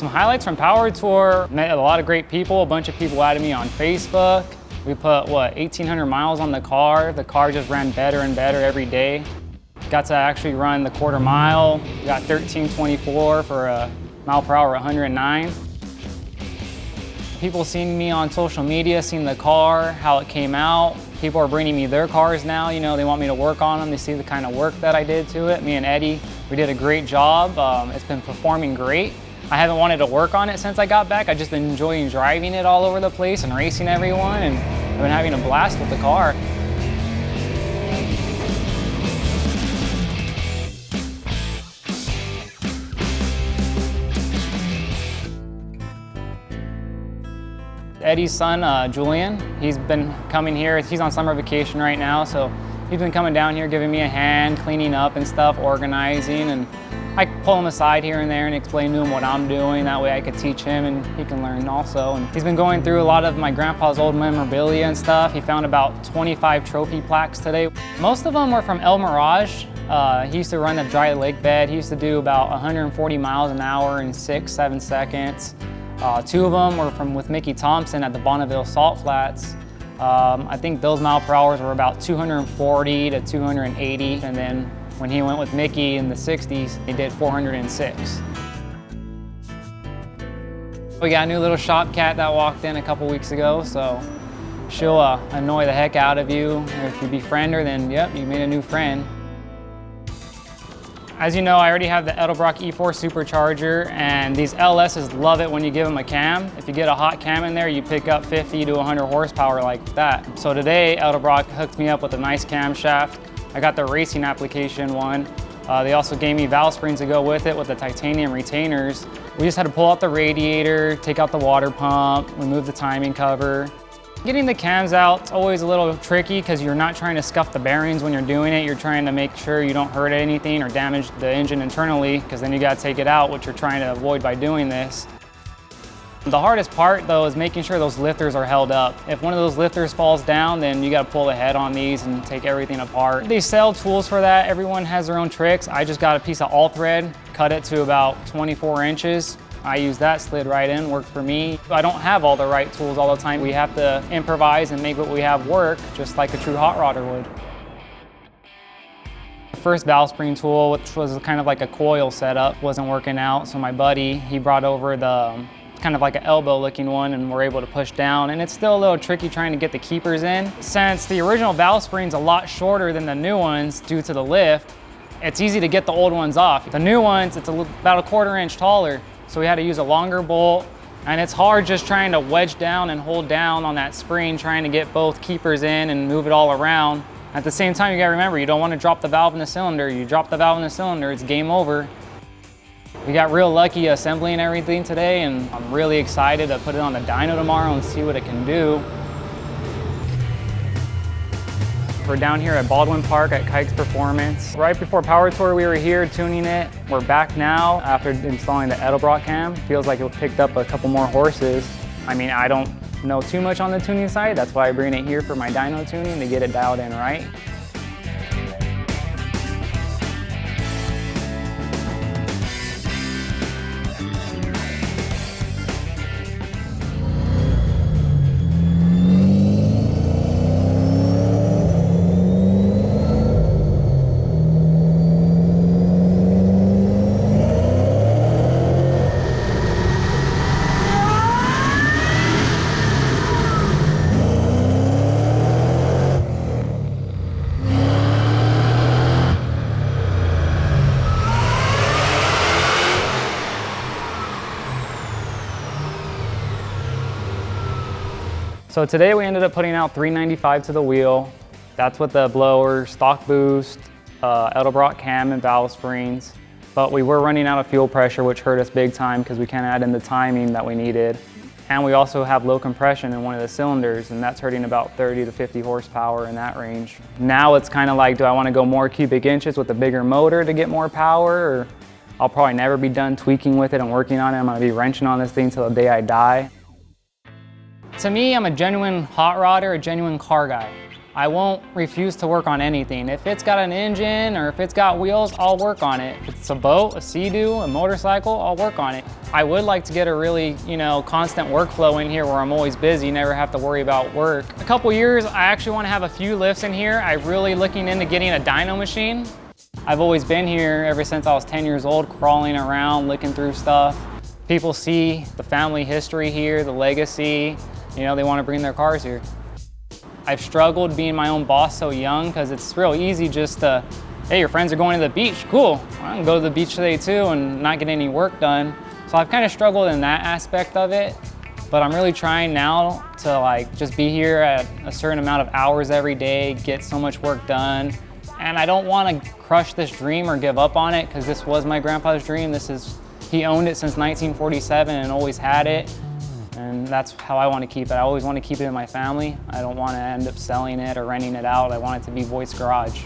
Some highlights from Power Tour, met a lot of great people. A bunch of people added me on Facebook. We put, 1,800 miles on the car. The car just ran better and better every day. Got to actually run the quarter mile. Got 13:24 for a mile per hour, 109. People seeing me on social media, seeing the car, how it came out. People are bringing me their cars now. You know, they want me to work on them. They see the kind of work that I did to it. Me and Eddie, we did a great job. It's been performing great. I haven't wanted to work on it since I got back. I've just been enjoying driving it all over the place and racing everyone, and I've been having a blast with the car. Eddie's son, Julian, he's been coming here. He's on summer vacation right now, so he's been coming down here giving me a hand, cleaning up and stuff, organizing, and I pull him aside here and there and explain to him what I'm doing. That way I could teach him and he can learn also. And he's been going through a lot of my grandpa's old memorabilia and stuff. He found about 25 trophy plaques today. Most of them were from El Mirage. He used to run the dry lake bed. He used to do about 140 miles an hour in 6-7 seconds. 2 of them were with Mickey Thompson at the Bonneville Salt Flats. I think those mile per hours were about 240 to 280, and then when he went with Mickey in the 60s, he did 406. We got a new little shop cat that walked in a couple weeks ago, so she'll annoy the heck out of you. If you befriend her, then yep, you made a new friend. As you know, I already have the Edelbrock E4 supercharger, and these LSs love it when you give them a cam. If you get a hot cam in there, you pick up 50 to 100 horsepower like that. So today, Edelbrock hooked me up with a nice camshaft. I got the racing application one. They also gave me valve springs to go with it with the titanium retainers. We just had to pull out the radiator, take out the water pump, remove the timing cover. Getting the cams out, it's always a little tricky because you're not trying to scuff the bearings when you're doing it. You're trying to make sure you don't hurt anything or damage the engine internally, because then you got to take it out, which you're trying to avoid by doing this. The hardest part though is making sure those lifters are held up. If one of those lifters falls down, then you got to pull the head on these and take everything apart. They sell tools for that. Everyone has their own tricks. I just got a piece of all thread, cut it to about 24 inches. I use that, slid right in, worked for me. I don't have all the right tools all the time. We have to improvise and make what we have work, just like a true hot rodder would. The first valve spring tool, which was kind of like a coil setup, wasn't working out, so my buddy, he brought over the kind of like an elbow looking one, and we're able to push down, and it's still a little tricky trying to get the keepers in. Since the original valve spring's a lot shorter than the new ones due to the lift, it's easy to get the old ones off. The new ones, it's about a 1/4 inch taller, so we had to use a longer bolt, and it's hard just trying to wedge down and hold down on that spring, trying to get both keepers in and move it all around. At the same time, you gotta remember, you don't want to drop the valve in the cylinder. You drop the valve in the cylinder, it's game over. We got real lucky assembling everything today, and I'm really excited to put it on the dyno tomorrow and see what it can do. We're down here at Baldwin Park at Kike's Performance. Right before Power Tour, we were here tuning it. We're back now after installing the Edelbrock cam. Feels like it picked up a couple more horses. I mean, I don't know too much on the tuning side. That's why I bring it here for my dyno tuning to get it dialed in right. So today we ended up putting out 395 to the wheel. That's with the blower, stock boost, Edelbrock cam and valve springs. But we were running out of fuel pressure, which hurt us big time because we can't add in the timing that we needed. And we also have low compression in one of the cylinders, and that's hurting about 30 to 50 horsepower in that range. Now it's kind of like, do I want to go more cubic inches with a bigger motor to get more power? Or I'll probably never be done tweaking with it and working on it. I'm going to be wrenching on this thing till the day I die. To me, I'm a genuine hot rodder, a genuine car guy. I won't refuse to work on anything. If it's got an engine or if it's got wheels, I'll work on it. If it's a boat, a Sea-Doo, a motorcycle, I'll work on it. I would like to get a really, constant workflow in here where I'm always busy, never have to worry about work. A couple years, I actually want to have a few lifts in here. I'm really looking into getting a dyno machine. I've always been here ever since I was 10 years old, crawling around, looking through stuff. People see the family history here, the legacy, they want to bring their cars here. I've struggled being my own boss so young because it's real easy just to, hey, your friends are going to the beach, cool. I can go to the beach today too and not get any work done. So I've kind of struggled in that aspect of it, but I'm really trying now to just be here at a certain amount of hours every day, get so much work done. And I don't want to crush this dream or give up on it because this was my grandpa's dream. He owned it since 1947 and always had it. And that's how I want to keep it. I always want to keep it in my family. I don't want to end up selling it or renting it out. I want it to be Voigt's garage.